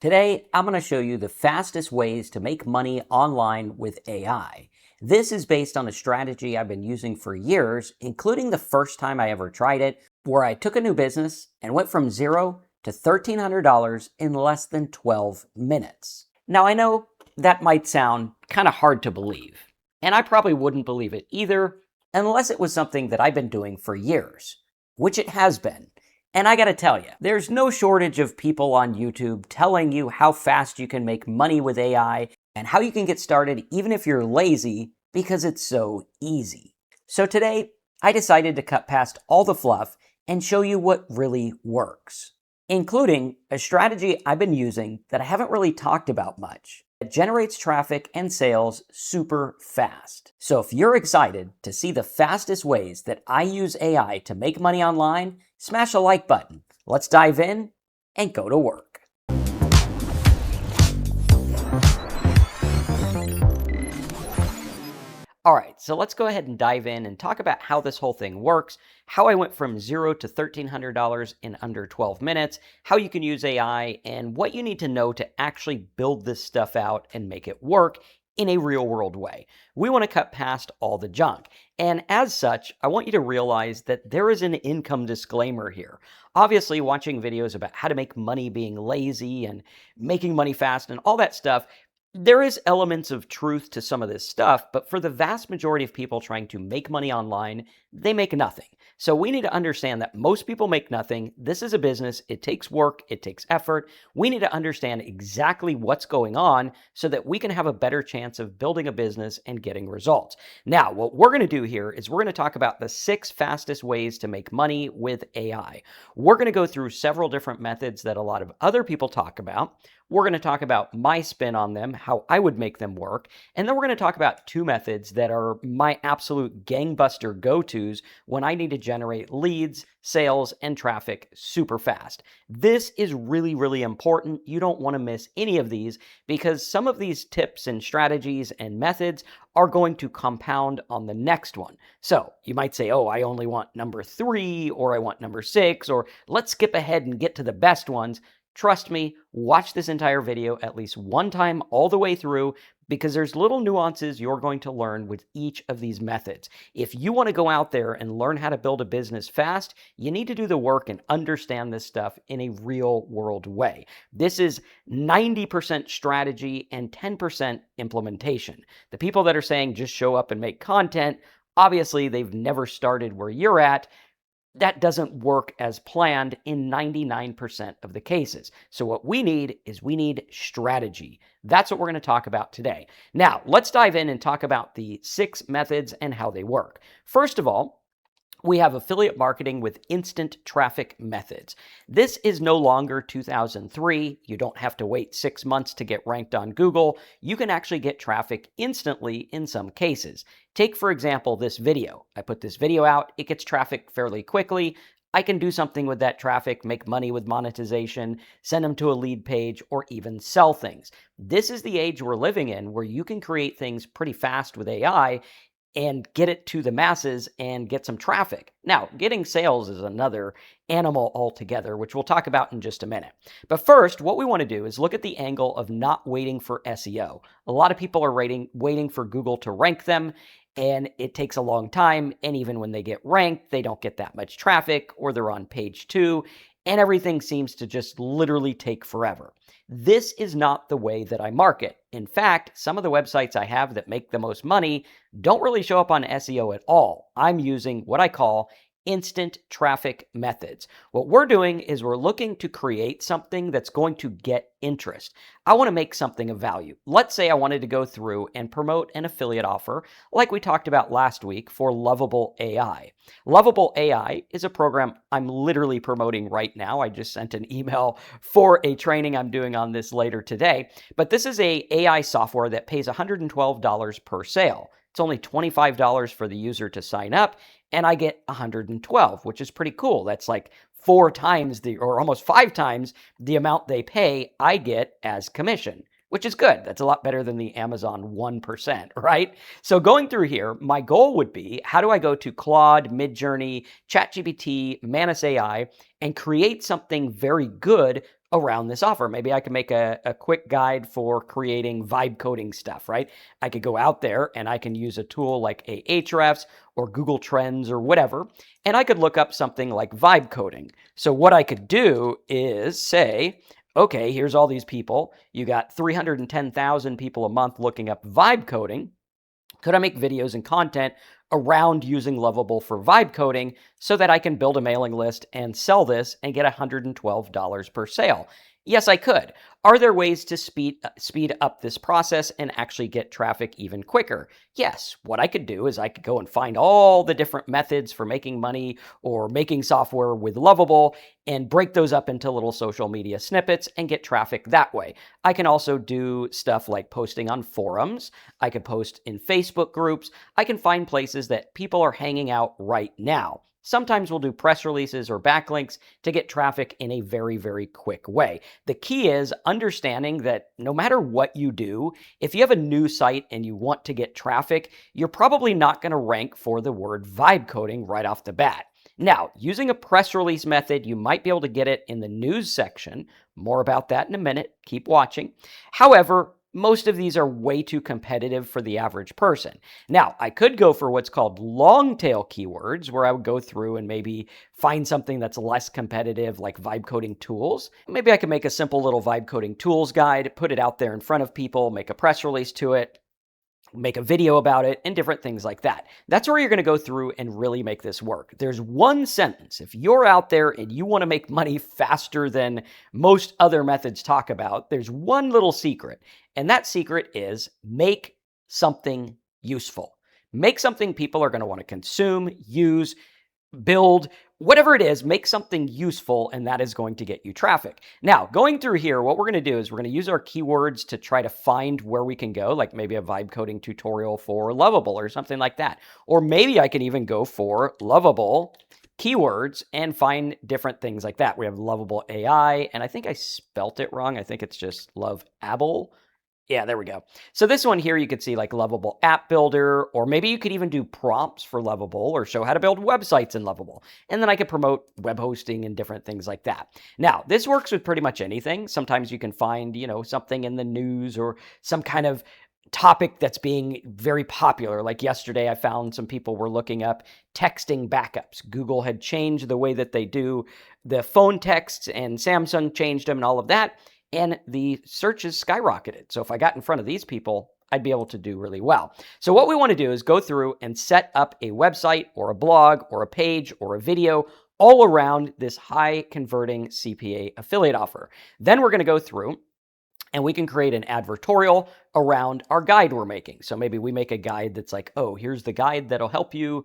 Today, I'm going to show you the fastest ways to make money online with AI. This is based on a strategy I've been using for years, including the first time I ever tried it, where I took a new business and went from zero to $1,300 in less than 12 minutes. Now, I know that might sound kind of hard to believe, and I probably wouldn't believe it either unless it was something that I've been doing for years, which it has been. And I gotta tell you, there's no shortage of people on YouTube telling you how fast you can make money with AI and how you can get started even if you're lazy because it's so easy. So today, I decided to cut past all the fluff and show you what really works, including a strategy I've been using that I haven't really talked about much. It generates traffic and sales super fast. So if you're excited to see the fastest ways that I use AI to make money online, smash a like button. Let's dive in and go to work. All right, so let's go ahead and dive in and talk about how this whole thing works, how I went from zero to $1,300 in under 12 minutes, how you can use AI, and what you need to know to actually build this stuff out and make it work in a real world way. We want to cut past all the junk. And as such, I want you to realize that there is an income disclaimer here. Obviously, watching videos about how to make money being lazy and making money fast and all that stuff, there is elements of truth to some of this stuff, but for the vast majority of people trying to make money online, they make nothing. So we need to understand that most people make nothing. This is a business. It takes work. It takes effort. We need to understand exactly what's going on so that we can have a better chance of building a business and getting results. Now, what we're going to do here is we're going to talk about the 6 fastest ways to make money with AI. We're going to go through several different methods that a lot of other people talk about. We're going to talk about my spin on them, how I would make them work, and then we're going to talk about 2 methods that are my absolute gangbuster go-tos when I need to generate leads, sales, and traffic super fast. This is really, really important. You don't want to miss any of these because some of these tips and strategies and methods are going to compound on the next one. So you might say, oh, I only want number 3, or I want number 6, or let's skip ahead and get to the best ones. Trust me, watch this entire video at least one time all the way through because there's little nuances you're going to learn with each of these methods. If you want to go out there and learn how to build a business fast, you need to do the work and understand this stuff in a real world way. This is 90% strategy and 10% implementation. The people that are saying just show up and make content, obviously they've never started where you're at. That doesn't work as planned in 99% of the cases. So what we need is we need strategy. That's what we're going to talk about today. Now, let's dive in and talk about the 6 methods and how they work. First of all, we have affiliate marketing with instant traffic methods. This is no longer 2003. You don't have to wait 6 months to get ranked on Google. You can actually get traffic instantly in some cases. Take, for example, this video. I put this video out. It gets traffic fairly quickly. I can do something with that traffic, make money with monetization, send them to a lead page, or even sell things. This is the age we're living in where you can create things pretty fast with AI and get it to the masses and get some traffic. Now, getting sales is another animal altogether, which we'll talk about in just a minute. But first, what we want to do is look at the angle of not waiting for SEO. A lot of people are waiting for Google to rank them, and it takes a long time. And even when they get ranked, they don't get that much traffic, or they're on page 2, and everything seems to just literally take forever. This is not the way that I market. In fact, some of the websites I have that make the most money don't really show up on SEO at all. I'm using what I call instant traffic methods. What we're doing is we're looking to create something that's going to get interest. I want to make something of value. Let's say I wanted to go through and promote an affiliate offer like we talked about last week for Lovable AI. Lovable AI is a program I'm literally promoting right now. I just sent an email for a training I'm doing on this later today. But this is a AI software that pays $112 per sale. It's only $25 for the user to sign up, and I get 112, which is pretty cool. That's like 4 times or almost 5 times the amount they pay, I get as commission, which is good. That's a lot better than the Amazon 1%, right? So going through here, my goal would be, how do I go to Claude, Midjourney, ChatGPT, Manus AI, and create something very good around this offer. Maybe I can make a quick guide for creating vibe coding stuff, right? I could go out there and I can use a tool like Ahrefs or Google Trends or whatever, and I could look up something like vibe coding. So what I could do is say, okay, here's all these people. You got 310,000 people a month looking up vibe coding. Could I make videos and content around using Lovable for vibe coding so that I can build a mailing list and sell this and get $112 per sale? Yes, I could. Are there ways to speed up this process and actually get traffic even quicker? Yes. What I could do is I could go and find all the different methods for making money or making software with Lovable and break those up into little social media snippets and get traffic that way. I can also do stuff like posting on forums. I could post in Facebook groups. I can find places that people are hanging out right now. Sometimes we'll do press releases or backlinks to get traffic in a very, very quick way. The key is understanding that no matter what you do, if you have a new site and you want to get traffic, you're probably not going to rank for the word vibe coding right off the bat. Now, using a press release method, you might be able to get it in the news section. More about that in a minute. Keep watching. However, most of these are way too competitive for the average person. Now, I could go for what's called long tail keywords, where I would go through and maybe find something that's less competitive, like vibe coding tools. Maybe I could make a simple little vibe coding tools guide, put it out there in front of people, make a press release to it, make a video about it, and different things like that. That's where you're going to go through and really make this work. There's one sentence. If you're out there and you want to make money faster than most other methods talk about, there's one little secret. And that secret is make something useful. Make something people are going to want to consume, use, build, whatever it is, make something useful, and that is going to get you traffic. Now, going through here, what we're going to do is we're going to use our keywords to try to find where we can go, like maybe a vibe coding tutorial for Lovable or something like that. Or maybe I can even go for Lovable keywords and find different things like that. We have Lovable AI, and I think I spelt it wrong. I think it's just Lovable. Yeah, there we go. So this one here, you could see like Lovable App Builder, or maybe you could even do prompts for Lovable or show how to build websites in Lovable. And then I could promote web hosting and different things like that. Now, this works with pretty much anything. Sometimes you can find, something in the news or some kind of topic that's being very popular. Like yesterday, I found some people were looking up texting backups. Google had changed the way that they do the phone texts, and Samsung changed them and all of that. And the searches skyrocketed. So if I got in front of these people, I'd be able to do really well. So what we want to do is go through and set up a website or a blog or a page or a video all around this high converting CPA affiliate offer. Then we're going to go through and we can create an advertorial around our guide we're making. So maybe we make a guide that's like, oh, here's the guide that'll help you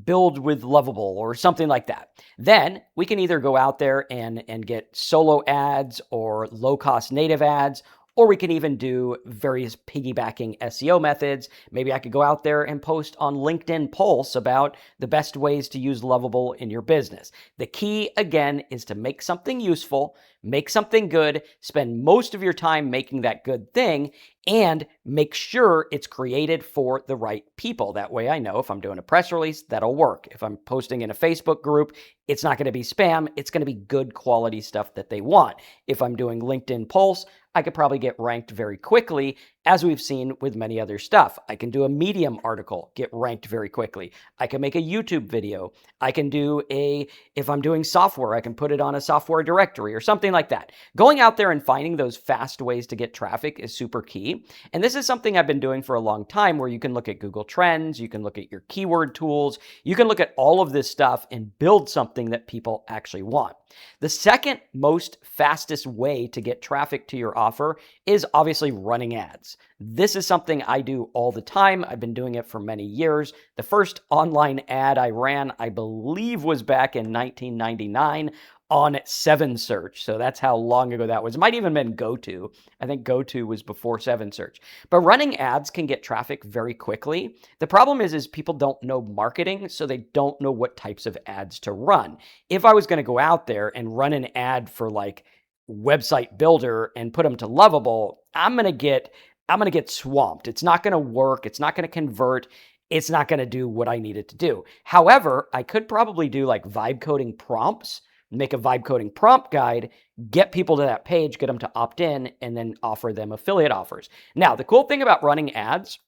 build with Lovable or something like that. Then we can either go out there and get solo ads or low-cost native ads, or we can even do various piggybacking SEO methods. Maybe I could go out there and post on LinkedIn Pulse about the best ways to use Lovable in your business. The key, again, is to make something useful, make something good, spend most of your time making that good thing, and make sure it's created for the right people. That way I know if I'm doing a press release, that'll work. If I'm posting in a Facebook group, it's not going to be spam. It's going to be good quality stuff that they want. If I'm doing LinkedIn Pulse, I could probably get ranked very quickly, as we've seen with many other stuff. I can do a Medium article, get ranked very quickly. I can make a YouTube video. I can do if I'm doing software, I can put it on a software directory or something like that. Going out there and finding those fast ways to get traffic is super key. And this is something I've been doing for a long time, where you can look at Google Trends, you can look at your keyword tools, you can look at all of this stuff and build something that people actually want. The second most fastest way to get traffic to your offer is obviously running ads. This is something I do all the time. I've been doing it for many years. The first online ad I ran, I believe, was back in 1999 on 7Search. So that's how long ago that was. It might even been GoTo. I think GoTo was before 7Search. But running ads can get traffic very quickly. The problem is people don't know marketing, so they don't know what types of ads to run. If I was going to go out there and run an ad for like website builder and put them to Lovable, I'm going to get swamped. It's not going to work. It's not going to convert. It's not going to do what I need it to do. However, I could probably do like vibe coding prompts make a vibe coding prompt guide, get people to that page, get them to opt in, and then offer them affiliate offers. Now, the cool thing about running ads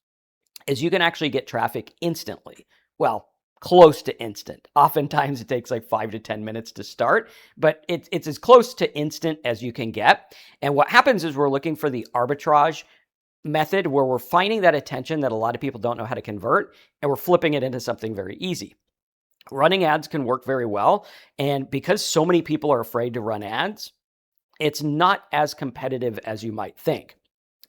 is you can actually get traffic instantly. Well, close to instant. Oftentimes it takes like 5 to 10 minutes to start, but it's as close to instant as you can get. And what happens is we're looking for the arbitrage method where we're finding that attention that a lot of people don't know how to convert, and we're flipping it into something very easy. Running ads can work very well. And because so many people are afraid to run ads, it's not as competitive as you might think.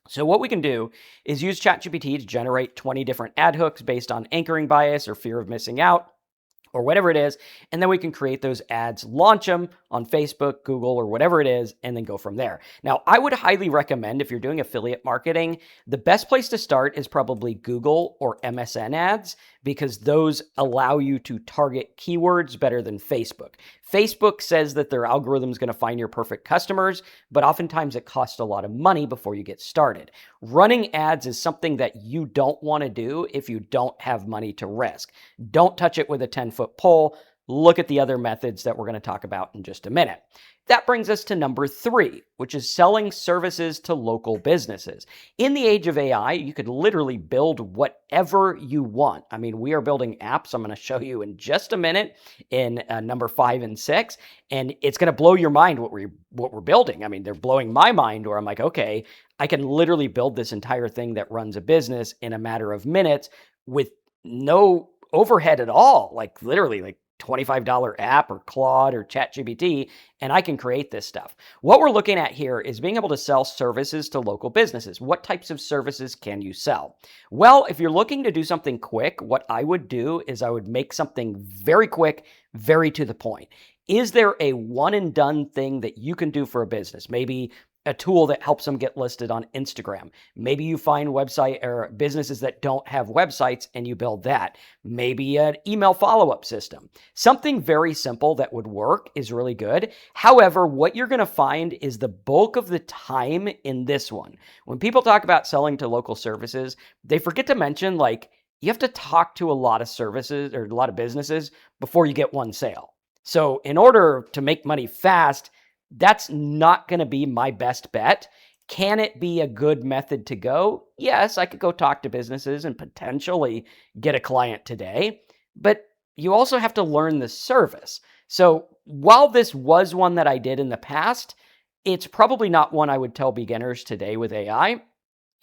So what we can do is use ChatGPT to generate 20 different ad hooks based on anchoring bias or fear of missing out, or whatever it is, and then we can create those ads, launch them on Facebook, Google, or whatever it is, and then go from there. Now, I would highly recommend if you're doing affiliate marketing, the best place to start is probably Google or MSN ads, because those allow you to target keywords better than Facebook. Facebook says that their algorithm is going to find your perfect customers, but oftentimes it costs a lot of money before you get started. Running ads is something that you don't want to do if you don't have money to risk. Don't touch it with a 10-foot pole. Look at the other methods that we're going to talk about in just a minute. That brings us to number 3, which is selling services to local businesses. In the age of AI, you could literally build whatever you want. I mean, we are building apps. I'm going to show you in just a minute in number 5 and 6, and it's going to blow your mind what we're building. I mean, they're blowing my mind, where I'm like, okay, I can literally build this entire thing that runs a business in a matter of minutes with no overhead at all, like literally like $25 app or Claude or ChatGPT, and I can create this stuff. What we're looking at here is being able to sell services to local businesses. What types of services can you sell? Well, if you're looking to do something quick, what I would do is I would make something very quick, very to the point. Is there a one and done thing that you can do for a business? Maybe a tool that helps them get listed on Instagram. Maybe you find website or businesses that don't have websites and you build that. Maybe an email follow-up system. Something very simple that would work is really good. However, what you're going to find is the bulk of the time in this one. When people talk about selling to local services, they forget to mention, like, you have to talk to a lot of services or a lot of businesses before you get one sale. So in order to make money fast, that's not going to be my best bet. Can it be a good method to go? Yes, I could go talk to businesses and potentially get a client today, but you also have to learn the service. So while this was one that I did in the past, it's probably not one I would tell beginners today with AI.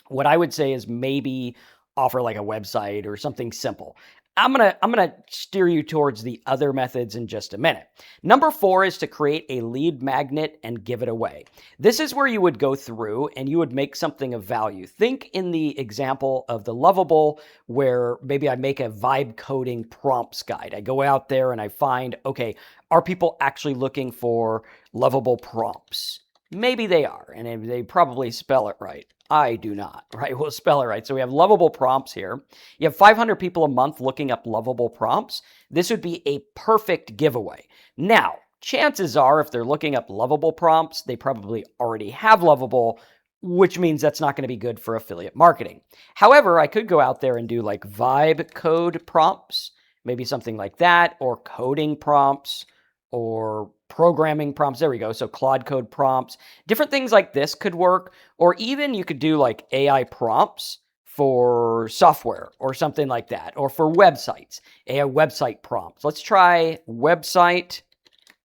What I would say is maybe offer like a website or something simple. I'm gonna steer you towards the other methods in just a minute. Number 4 is to create a lead magnet and give it away. This is where you would go through and you would make something of value. Think in the example of the Lovable, where maybe I make a vibe coding prompts guide. I go out there and I find, okay, are people actually looking for lovable prompts? Maybe they are, and they probably spell it right. I do not, right? We'll spell it right. So we have lovable prompts here. You have 500 people a month looking up lovable prompts. This would be a perfect giveaway. Now, chances are if they're looking up lovable prompts, they probably already have lovable, which means that's not going to be good for affiliate marketing. However, I could go out there and do like vibe code prompts, maybe something like that, or coding prompts, or programming prompts. There we go. So Claude Code prompts, different things like this could work. Or even you could do like AI prompts for software or something like that, or for websites, AI website prompts. Let's try website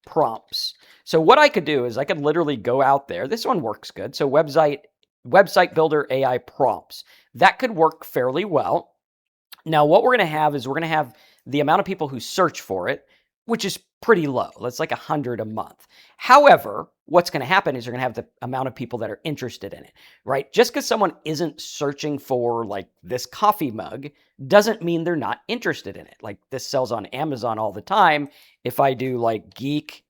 prompts. So what I could do is I could literally go out there. This one works good. So website builder AI prompts. That could work fairly well. Now what we're going to have is we're going to have the amount of people who search for it, which is pretty low. That's like 100 a month. However, what's going to happen is you're going to have the amount of people that are interested in it, right? Just because someone isn't searching for like this coffee mug doesn't mean they're not interested in it. Like this sells on Amazon all the time. If I do like geek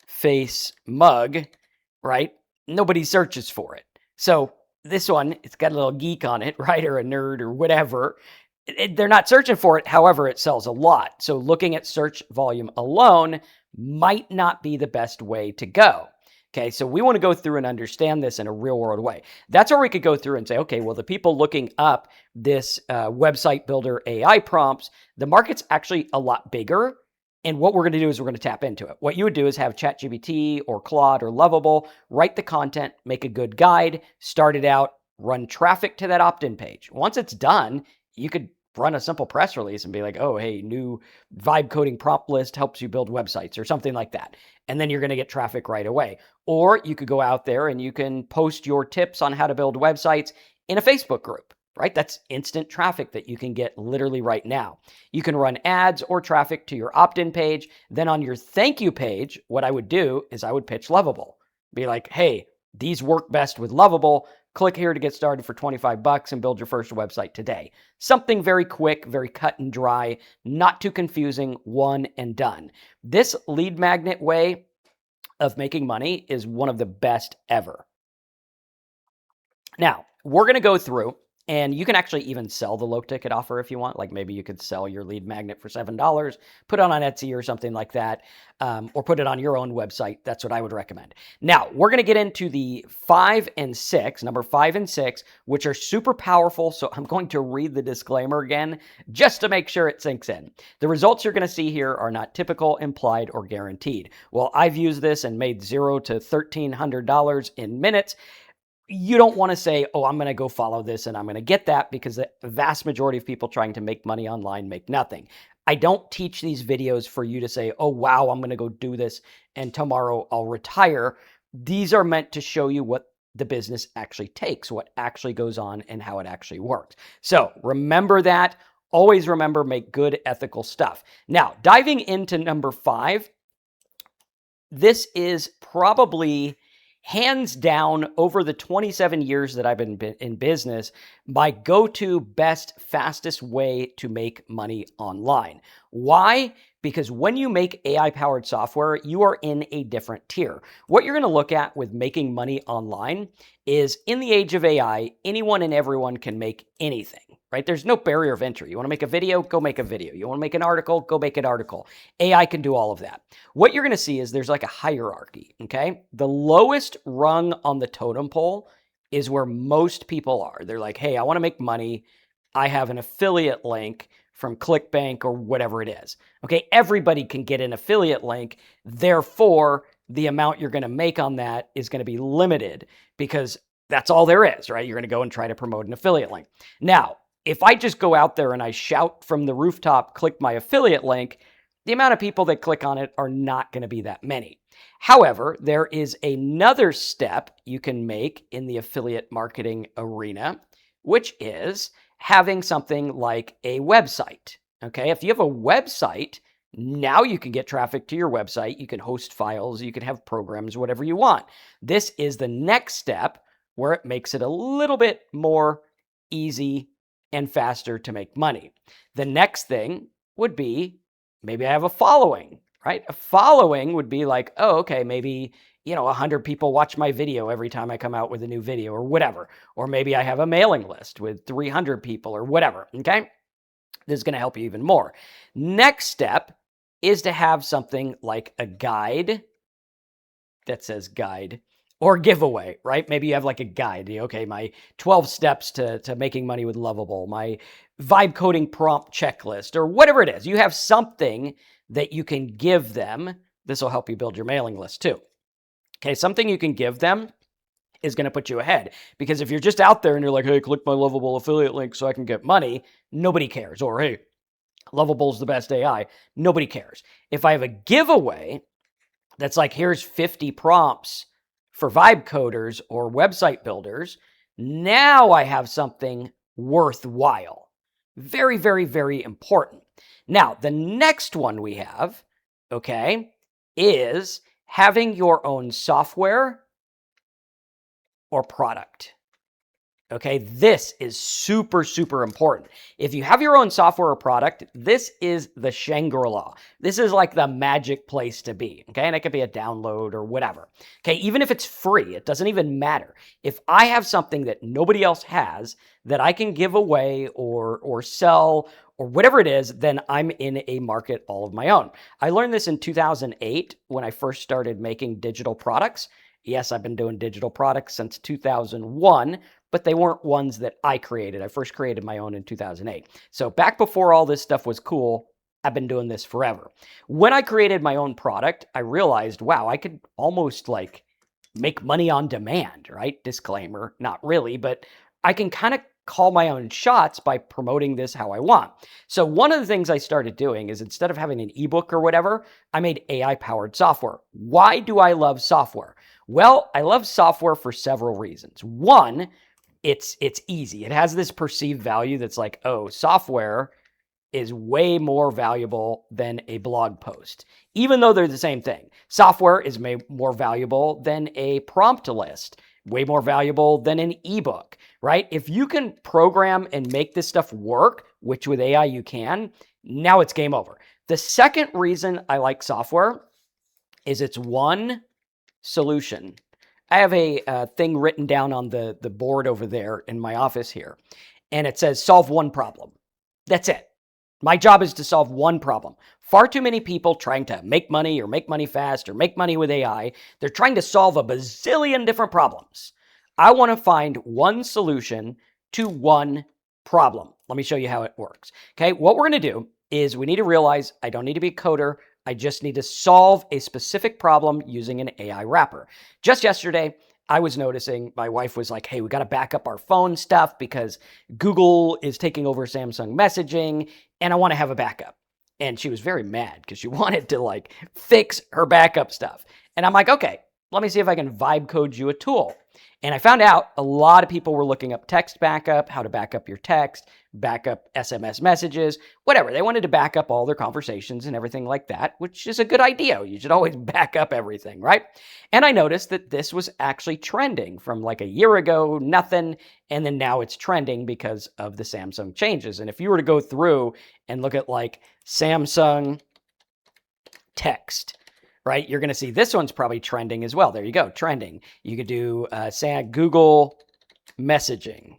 face mug, right? Nobody searches for it. So this one, it's got a little geek on it, right? Or a nerd or whatever. They're not searching for it. However, it sells a lot. So looking at search volume alone might not be the best way to go. Okay, so we want to go through and understand this in a real world way. That's where we could go through and say, okay, well, the people looking up this website builder AI prompts, the market's actually a lot bigger And what we're going to do is we're going to tap into it. What you would do is have ChatGPT or Claude or Lovable write the content, make a good guide, start it out, run traffic to that opt-in page. Once it's done, you could run a simple press release and be like, oh, hey, new vibe coding prompt list helps you build websites or something like that. And then you're going to get traffic right away. Or you could go out there and you can post your tips on how to build websites in a Facebook group, right? That's instant traffic that you can get literally right now. You can run ads or traffic to your opt-in page. Then on your thank you page, what I would do is I would pitch Lovable. Be like, hey, these work best with Lovable. Click here to get started for $25 and build your first website today. Something very quick, very cut and dry, not too confusing, one and done. This lead magnet way of making money is one of the best ever. Now, we're going to go through, and you can actually even sell the low ticket offer if you want. Like maybe you could sell your lead magnet for $7, put it on Etsy or something like that, or put it on your own website. That's what I would recommend. Now, we're going to get into the 5 and 6, number 5 and 6, which are super powerful. So I'm going to read the disclaimer again just to make sure it sinks in. The results you're going to see here are not typical, implied, or guaranteed. Well, I've used this and made $0 to $1,300 in minutes. You don't want to say, oh, I'm going to go follow this and I'm going to get that, because the vast majority of people trying to make money online make nothing. I don't teach these videos for you to say, oh, wow, I'm going to go do this and tomorrow I'll retire. These are meant to show you what the business actually takes, what actually goes on and how it actually works. So remember that. Always remember, make good ethical stuff. Now, diving into number 5, this is probably hands down, over the 27 years that I've been in business, my go-to best, fastest way to make money online. Why? Because when you make AI-powered software, you are in a different tier. What you're going to look at with making money online is, in the age of AI, anyone and everyone can make anything, right? There's no barrier of entry. You want to make a video? Go make a video. You want to make an article? Go make an article. AI can do all of that. What you're going to see is there's like a hierarchy, okay? The lowest rung on the totem pole is where most people are. They're like, hey, I want to make money. I have an affiliate link from ClickBank or whatever it is. Okay, everybody can get an affiliate link. Therefore, the amount you're going to make on that is going to be limited, because that's all there is, right? You're going to go and try to promote an affiliate link. Now, if I just go out there and I shout from the rooftop, click my affiliate link, the amount of people that click on it are not going to be that many. However, there is another step you can make in the affiliate marketing arena, which is having something like a website. Okay, if you have a website, now you can get traffic to your website. You can host files, you can have programs, whatever you want. This is the next step where it makes it a little bit more easy and faster to make money. The next thing would be, maybe I have a following, right? A following would be like, oh, okay, maybe 100 people watch my video every time I come out with a new video or whatever. Or maybe I have a mailing list with 300 people or whatever, okay? This is going to help you even more. Next step is to have something like a guide that says guide, or giveaway, right? Maybe you have like a guide. Okay, my 12 steps to making money with Lovable, my vibe coding prompt checklist, or whatever it is. You have something that you can give them. This will help you build your mailing list too. Okay, something you can give them is going to put you ahead. Because if you're just out there and you're like, hey, click my Lovable affiliate link so I can get money, nobody cares. Or, hey, Lovable's the best AI. Nobody cares. If I have a giveaway that's like, here's 50 prompts for vibe coders or website builders, now I have something worthwhile. Very, very, very important. Now, the next one we have, okay, is having your own software or product. Okay, this is super, super important. If you have your own software or product, this is the Shangri-La. This is like the magic place to be, okay? And it could be a download or whatever. Okay, even if it's free, it doesn't even matter. If I have something that nobody else has that I can give away or sell or whatever it is, then I'm in a market all of my own. I learned this in 2008 when I first started making digital products. Yes, I've been doing digital products since 2001, but they weren't ones that I created. I first created my own in 2008. So back before all this stuff was cool, I've been doing this forever. When I created my own product, I realized, wow, I could almost like make money on demand, right? Disclaimer, not really, but I can kind of call my own shots by promoting this how I want. So one of the things I started doing is instead of having an ebook or whatever, I made AI powered software. Why do I love software? Well, I love software for several reasons. One, it's easy. It has this perceived value that's like, oh, software is way more valuable than a blog post, even though they're the same thing. Software is more valuable than a prompt list, way more valuable than an ebook, right? If you can program and make this stuff work, which with AI you can, now it's game over. The second reason I like software is it's one solution. I have a thing written down on the board over there in my office here, and it says solve one problem. That's it. My job is to solve one problem. Far too many people trying to make money or make money fast or make money with AI, they're trying to solve a bazillion different problems. I want to find one solution to one problem. Let me show you how it works. Okay, what we're going to do is we need to realize I don't need to be a coder. I just need to solve a specific problem using an AI wrapper. Just yesterday, I was noticing my wife was like, hey, we got to back up our phone stuff because Google is taking over Samsung messaging and I want to have a backup. And she was very mad because she wanted to like fix her backup stuff. And I'm like, okay, let me see if I can vibe code you a tool. And I found out a lot of people were looking up text backup, how to back up your text, back up SMS messages, whatever. They wanted to back up all their conversations and everything like that, which is a good idea. You should always back up everything, right? And I noticed that this was actually trending from like a year ago, nothing, and then now it's trending because of the Samsung changes. And if you were to go through and look at like Samsung text, right, you're going to see this one's probably trending as well. There you go, trending. You could do Google messaging.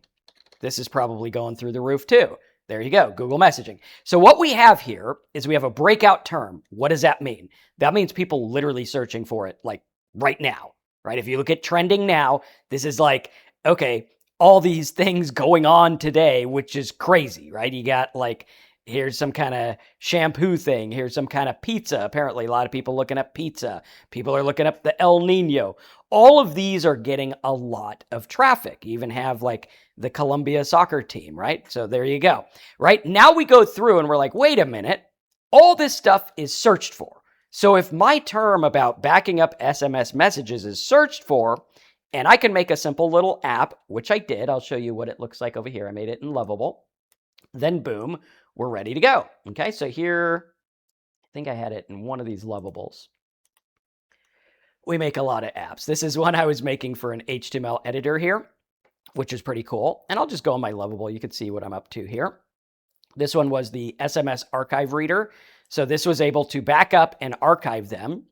This is probably going through the roof too. There you go, Google messaging. So what we have here is we have a breakout term. What does that mean? That means people literally searching for it like right now, right? If you look at trending now, this is like, okay, all these things going on today, which is crazy, right? You got like, here's some kind of shampoo thing. Here's some kind of pizza. Apparently, a lot of people looking up pizza. People are looking up the El Nino. All of these are getting a lot of traffic. You even have like the Columbia soccer team, right? So there you go. Right now we go through and we're like, wait a minute. All this stuff is searched for. So if my term about backing up SMS messages is searched for, and I can make a simple little app, which I did. I'll show you what it looks like over here. I made it in Lovable. Then boom, we're ready to go. Okay, so here, I think I had it in one of these Lovables. We make a lot of apps. This is one I was making for an HTML editor here, which is pretty cool. And I'll just go on my Lovable. You can see what I'm up to here. This one was the SMS archive reader. So this was able to back up and archive them.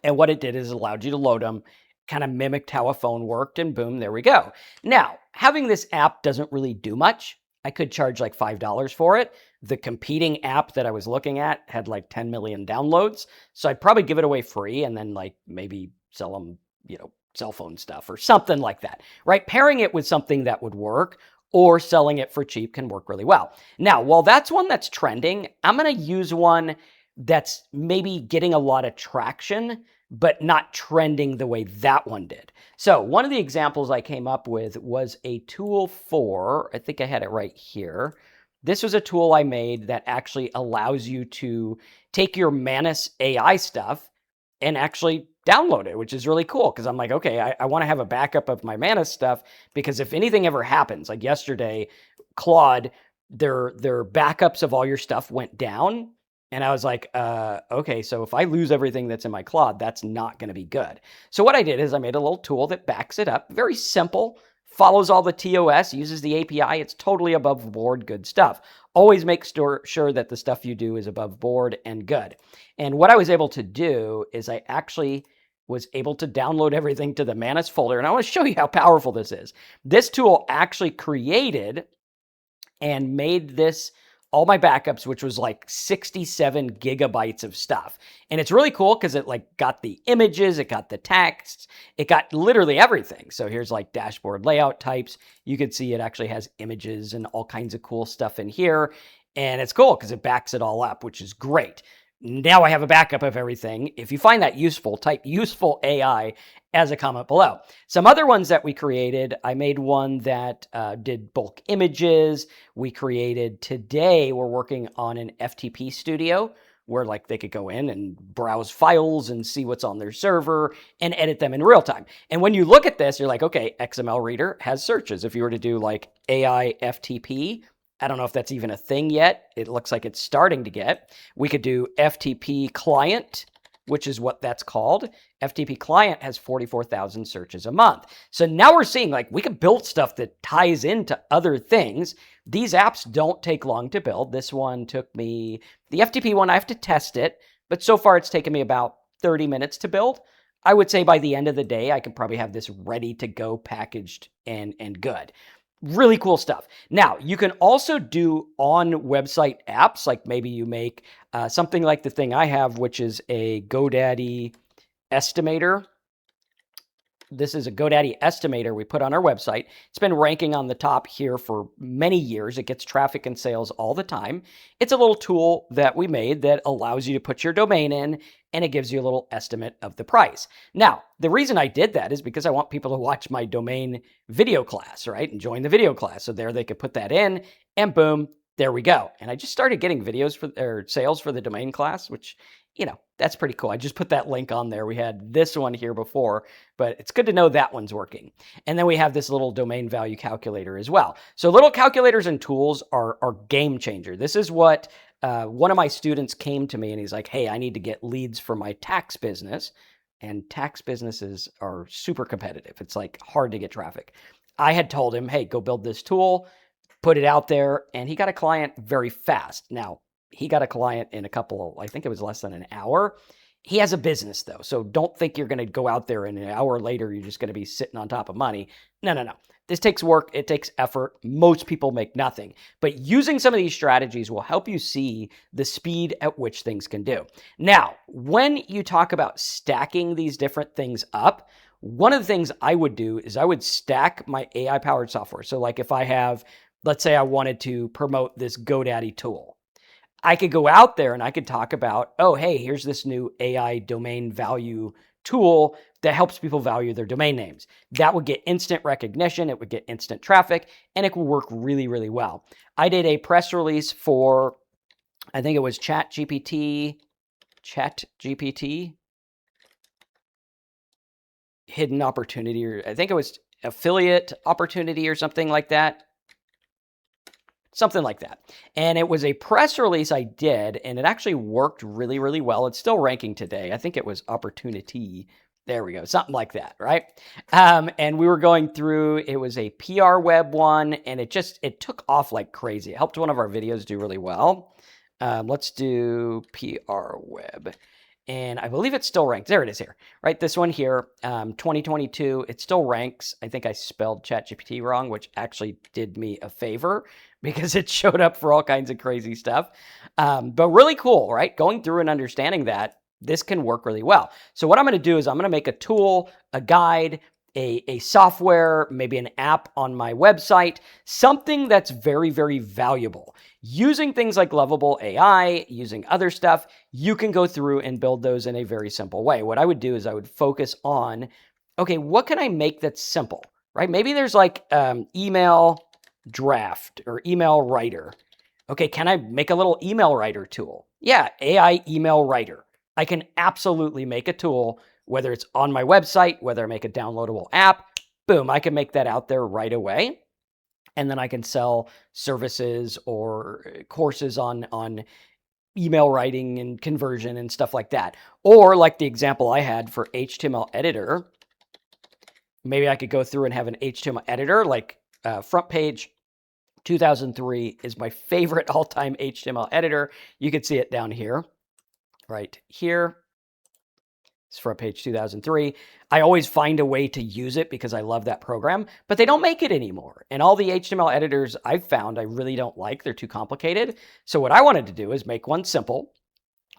And what it did is it allowed you to load them, kind of mimicked how a phone worked, and boom, there we go. Now, having this app doesn't really do much. I could charge like $5 for it. The competing app that I was looking at had like 10 million downloads. So I'd probably give it away free and then like maybe sell them, cell phone stuff or something like that, right? Pairing it with something that would work or selling it for cheap can work really well. Now, while that's one that's trending, I'm going to use one that's maybe getting a lot of traction, but not trending the way that one did. So one of the examples I came up with was a tool for, I think I had it right here. This was a tool I made that actually allows you to take your Manus AI stuff and actually download it, which is really cool because I'm like, okay, I want to have a backup of my Manus stuff because if anything ever happens, like yesterday, Claude, their backups of all your stuff went down. And I was like, okay, so if I lose everything that's in my Claude, that's not going to be good. So what I did is I made a little tool that backs it up. Very simple, follows all the TOS, uses the API. It's totally above board, good stuff. Always make sure that the stuff you do is above board and good. And what I was able to do is I actually was able to download everything to the Manus folder. And I want to show you how powerful this is. This tool actually created and made this all my backups, which was like 67 gigabytes of stuff. And it's really cool because it like got the images, it got the texts, it got literally everything. So here's like dashboard layout types. You can see it actually has images and all kinds of cool stuff in here. And it's cool because it backs it all up, which is great. Now I have a backup of everything. If you find that useful, type useful AI as a comment below. Some other ones that we created, I made one that did bulk images. We created today, we're working on an FTP studio where like they could go in and browse files and see what's on their server and edit them in real time. And when you look at this, you're like, okay, XML Reader has searches. If you were to do like AI FTP, I don't know if that's even a thing yet. It looks like it's starting to get. We could do FTP client, which is what that's called. FTP client has 44,000 searches a month. So now we're seeing like we could build stuff that ties into other things. These apps don't take long to build. This one took me, the FTP one, I have to test it, but so far it's taken me about 30 minutes to build. I would say by the end of the day, I could probably have this ready to go, packaged and good. Really cool stuff. Now, you can also do on website apps, like maybe you make something like the thing I have, which is a GoDaddy estimator. This is a GoDaddy estimator we put on our website. It's been ranking on the top here for many years. It gets traffic and sales all the time. It's a little tool that we made that allows you to put your domain in, and it gives you a little estimate of the price. Now, the reason I did that is because I want people to watch my domain video class, right? And join the video class. So there they could put that in, and boom, there we go. And I just started getting videos for or sales for the domain class, which, you know, that's pretty cool. I just put that link on there. We had this one here before, but it's good to know that one's working. And then we have this little domain value calculator as well. So little calculators and tools are game changer. This is what one of my students came to me and he's like, hey, I need to get leads for my tax business. And tax businesses are super competitive. It's like hard to get traffic. I had told him, hey, go build this tool, put it out there, and he got a client very fast. Now, he got a client in I think it was less than an hour. He has a business though. So don't think you're going to go out there and an hour later, you're just going to be sitting on top of money. No. This takes work. It takes effort. Most people make nothing, but using some of these strategies will help you see the speed at which things can do. Now, when you talk about stacking these different things up, one of the things I would do is I would stack my AI powered software. So like if I have, let's say I wanted to promote this GoDaddy tool, I could go out there and I could talk about, oh, hey, here's this new AI domain value tool that helps people value their domain names. That would get instant recognition. It would get instant traffic, and it would work really, really well. I did a press release for, I think it was ChatGPT, hidden opportunity, or I think it was affiliate opportunity or something like that. Something like that. And it was a press release I did, and it actually worked really, really well. It's still ranking today. I think it was opportunity. There we go. Something like that, right? And we were going through, it was a PR web one, and it took off like crazy. It helped one of our videos do really well. Let's do PR web. And I believe it's still ranked. There it is here, right? This one here, 2022, it still ranks. I think I spelled ChatGPT wrong, which actually did me a favor because it showed up for all kinds of crazy stuff. But really cool, right? Going through and understanding that this can work really well. So what I'm going to do is I'm going to make a tool, a guide, a software, maybe an app on my website, something that's very, very valuable. Using things like Lovable AI, using other stuff, you can go through and build those in a very simple way. What I would do is I would focus on, okay, what can I make that's simple, right? Maybe there's like email draft or email writer. Okay, can I make a little email writer tool? Yeah, AI email writer. I can absolutely make a tool, whether it's on my website, whether I make a downloadable app, boom, I can make that out there right away. And then I can sell services or courses on email writing and conversion and stuff like that. Or like the example I had for HTML editor, maybe I could go through and have an HTML editor, like Front Page 2003 is my favorite all-time HTML editor. You can see it down here, right here. It's Front Page 2003. I always find a way to use it because I love that program, but they don't make it anymore. And all the HTML editors I've found I really don't like. They're too complicated. So what I wanted to do is make one simple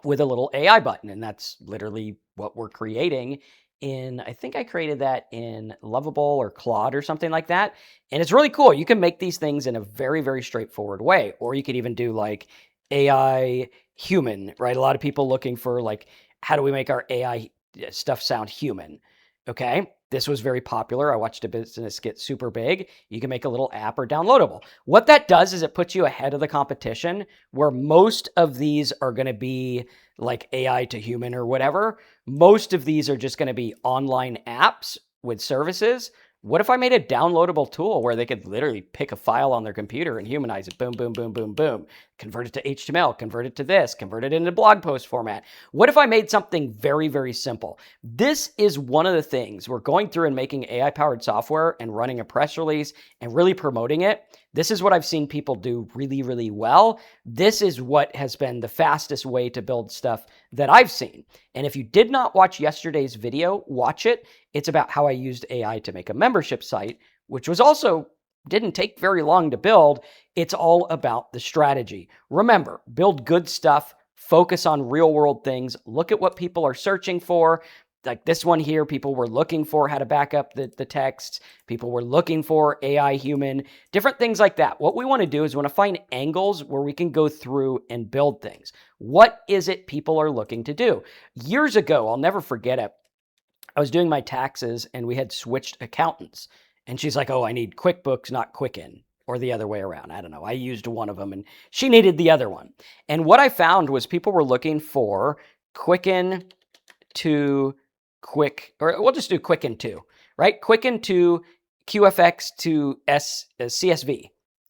with a little AI button. And that's literally what we're creating in, I think I created that in Lovable or Claude or something like that. And it's really cool. You can make these things in a very, very straightforward way. Or you could even do like AI human, right? A lot of people looking for like, how do we make our AI stuff sound human? Okay, this was very popular. I watched a business get super big. You can make a little app or downloadable. What that does is it puts you ahead of the competition, where most of these are going to be like AI to human or whatever. Most of these are just going to be online apps with services. What if I made a downloadable tool where they could literally pick a file on their computer and humanize it? Boom, boom, boom, boom, boom. Convert it to HTML, convert it to this, convert it into blog post format. What if I made something very, very simple? This is one of the things we're going through and making AI-powered software and running a press release and really promoting it. This is what I've seen people do really, really well. This is what has been the fastest way to build stuff that I've seen. And if you did not watch yesterday's video, watch it. It's about how I used AI to make a membership site, which was also didn't take very long to build. It's all about the strategy. Remember, build good stuff, focus on real world things, look at what people are searching for. Like this one here, people were looking for how to back up the texts. People were looking for AI human, different things like that. What we want to do is we want to find angles where we can go through and build things. What is it people are looking to do? Years ago, I'll never forget it. I was doing my taxes and we had switched accountants. And she's like, oh, I need QuickBooks, not Quicken, or the other way around. I don't know. I used one of them and she needed the other one. And what I found was people were looking for Quicken to Quick, or we'll just do Quicken to, right? Quicken to QFX to CSV.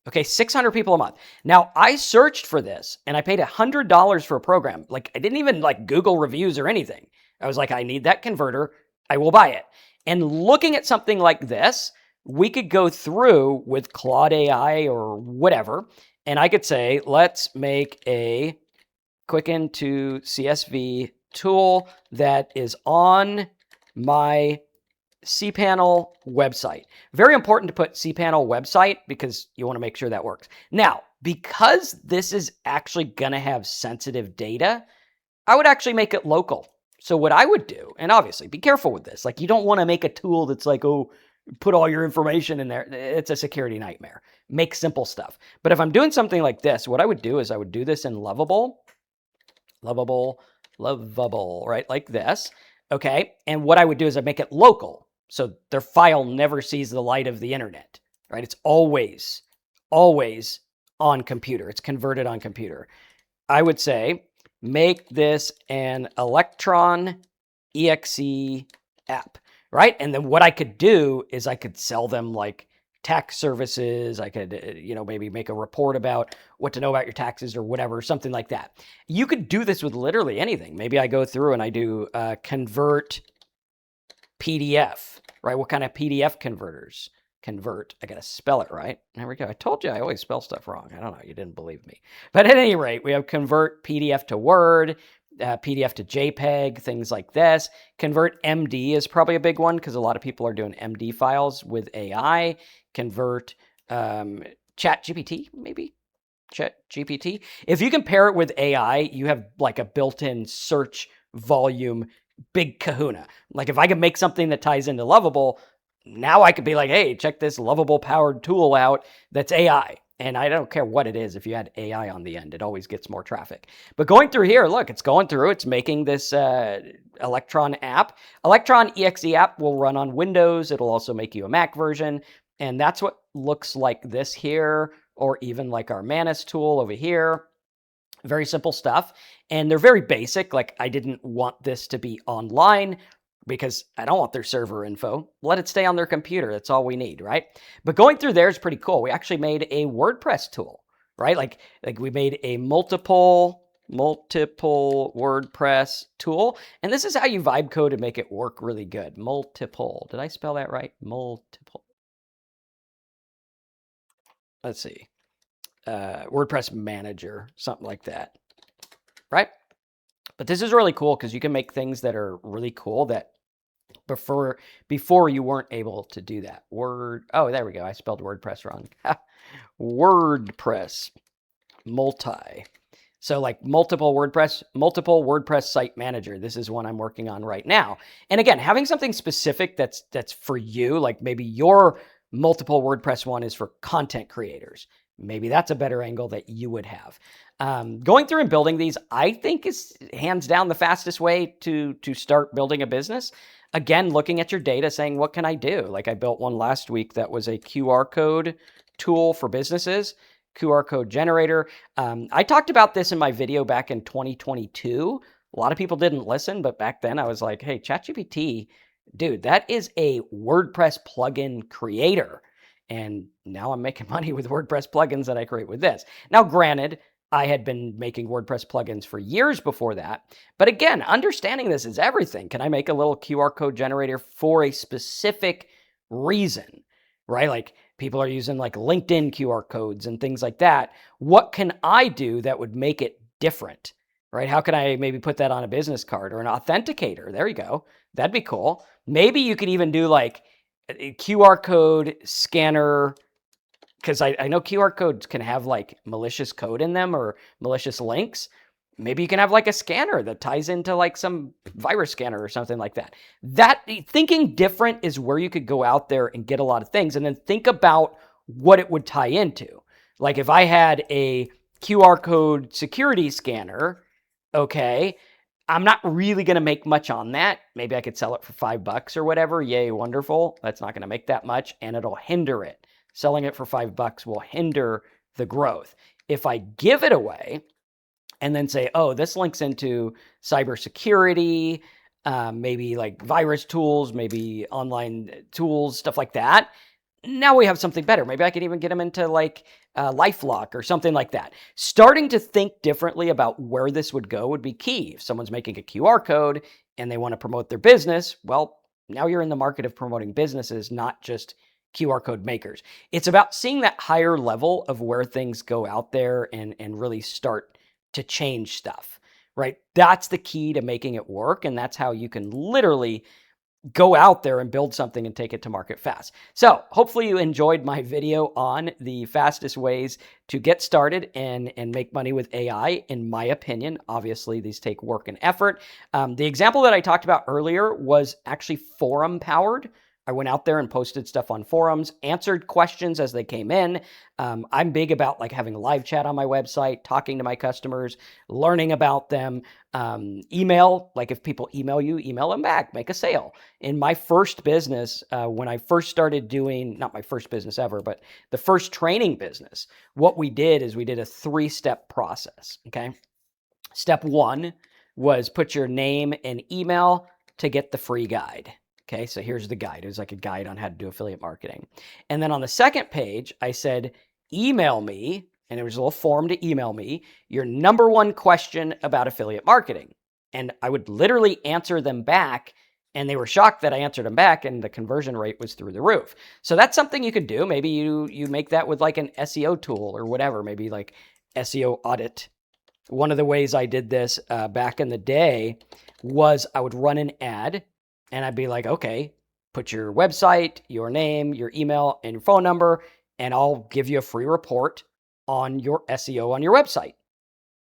Okay, 600 people a month. Now, I searched for this and I paid $100 for a program. Like, I didn't even like Google reviews or anything. I was like, I need that converter. I will buy it. And looking at something like this, we could go through with Claude AI or whatever, and I could say, let's make a Quicken to CSV tool that is on my cPanel website. Very important to put cPanel website because you want to make sure that works. Now, because this is actually going to have sensitive data, I would actually make it local. So what I would do, and obviously be careful with this, like you don't want to make a tool that's like, oh, put all your information in there. It's a security nightmare. Make simple stuff. But if I'm doing something like this, what I would do is I would do this in Lovable, right? Like this. Okay. And what I would do is I'd make it local. So their file never sees the light of the internet, right? It's always on computer. It's converted on computer. I would say, make this an Electron exe app, right? And then what I could do is I could sell them like tax services. I could, maybe make a report about what to know about your taxes or whatever, something like that. You could do this with literally anything. Maybe I go through and I do convert PDF, right? What kind of PDF converters? Convert. I got to spell it right. There we go. I told you I always spell stuff wrong. I don't know. You didn't believe me. But at any rate, we have convert PDF to Word, PDF to JPEG, things like this. Convert MD is probably a big one because a lot of people are doing MD files with AI. Convert ChatGPT, maybe. ChatGPT. If you compare it with AI, you have like a built-in search volume big kahuna. Like if I could make something that ties into Lovable, now I could be like, hey, check this Lovable powered tool out that's AI. And I don't care what it is. If you add AI on the end, it always gets more traffic. But going through here, look, it's going through. It's making this Electron app. Electron exe app will run on Windows. It'll also make you a Mac version. And that's what looks like this here, or even like our Manus tool over here. Very simple stuff. And they're very basic. Like I didn't want this to be online because I don't want their server info. Let it stay on their computer. That's all we need, right? But going through there is pretty cool. We actually made a WordPress tool, right? Like we made a multiple WordPress tool. And this is how you vibe code and make it work really good. Multiple. Did I spell that right? Multiple. Let's see. WordPress manager, something like that, right? But this is really cool because you can make things that are really cool that before you weren't able to do that. Oh, there we go. I spelled WordPress wrong. WordPress multi. So like multiple WordPress site manager. This is one I'm working on right now. And again, having something specific that's for you, like maybe your multiple WordPress one is for content creators. Maybe that's a better angle that you would have. Going through and building these, I think, is hands down the fastest way to start building a business. Again, looking at your data, saying, what can I do? Like I built one last week that was a QR code tool for businesses, QR code generator. I talked about this in my video back in 2022. A lot of people didn't listen, but back then I was like, hey, ChatGPT, dude, that is a WordPress plugin creator. And now I'm making money with WordPress plugins that I create with this. Now, granted, I had been making WordPress plugins for years before that. But again, understanding this is everything. Can I make a little QR code generator for a specific reason, right? Like people are using like LinkedIn QR codes and things like that. What can I do that would make it different, right? How can I maybe put that on a business card or an authenticator? There you go. That'd be cool. Maybe you could even do like a QR code scanner, because I know QR codes can have like malicious code in them or malicious links. Maybe you can have like a scanner that ties into like some virus scanner or something like that. That thinking different is where you could go out there and get a lot of things, and then think about what it would tie into. Like if I had a QR code security scanner, okay, I'm not really going to make much on that. Maybe I could sell it for $5 or whatever. Yay, wonderful. That's not going to make that much, and it'll hinder it. Selling it for $5 will hinder the growth. If I give it away and then say, oh, this links into cybersecurity, maybe like virus tools, maybe online tools, stuff like that, now we have something better. Maybe I could even get them into like LifeLock or something like that. Starting to think differently about where this would go would be key. If someone's making a QR code and they want to promote their business, well, now you're in the market of promoting businesses, not just QR code makers. It's about seeing that higher level of where things go out there and really start to change stuff, right? That's the key to making it work. And that's how you can literally go out there and build something and take it to market fast. So hopefully you enjoyed my video on the fastest ways to get started and make money with AI. In my opinion, obviously these take work and effort. The example that I talked about earlier was actually forum powered. I went out there and posted stuff on forums, answered questions as they came in. I'm big about like having a live chat on my website, talking to my customers, learning about them. Email, like if people email you, email them back, make a sale. In my first business, when I first started doing, not my first business ever, but the first training business, what we did is we did a 3-step process, okay? Step 1 was put your name and email to get the free guide. Okay, so here's the guide. It was like a guide on how to do affiliate marketing. And then on the second page, I said, email me, and there was a little form to email me, your number one question about affiliate marketing. And I would literally answer them back, and they were shocked that I answered them back, and the conversion rate was through the roof. So that's something you could do. Maybe you make that with like an SEO tool or whatever, maybe like SEO audit. One of the ways I did this back in the day was I would run an ad, and I'd be like, okay, put your website, your name, your email, and your phone number, and I'll give you a free report on your SEO on your website.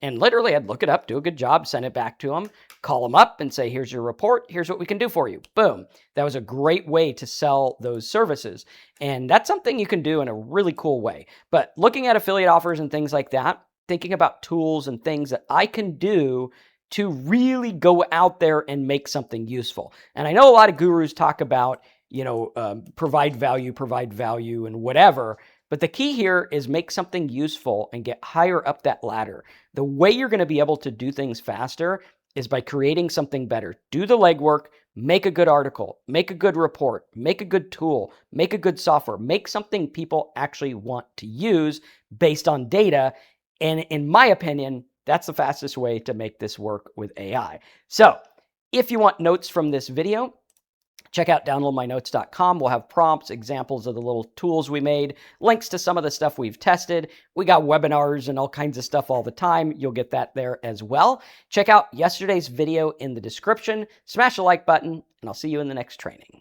And literally, I'd look it up, do a good job, send it back to them, call them up and say, here's your report. Here's what we can do for you. Boom. That was a great way to sell those services. And that's something you can do in a really cool way. But looking at affiliate offers and things like that, thinking about tools and things that I can do to really go out there and make something useful. And I know a lot of gurus talk about, provide value and whatever. But the key here is make something useful and get higher up that ladder. The way you're going to be able to do things faster is by creating something better. Do the legwork, make a good article, make a good report, make a good tool, make a good software, make something people actually want to use based on data. And in my opinion, that's the fastest way to make this work with AI. So if you want notes from this video, check out downloadmynotes.com. We'll have prompts, examples of the little tools we made, links to some of the stuff we've tested. We got webinars and all kinds of stuff all the time. You'll get that there as well. Check out yesterday's video in the description. Smash the like button, and I'll see you in the next training.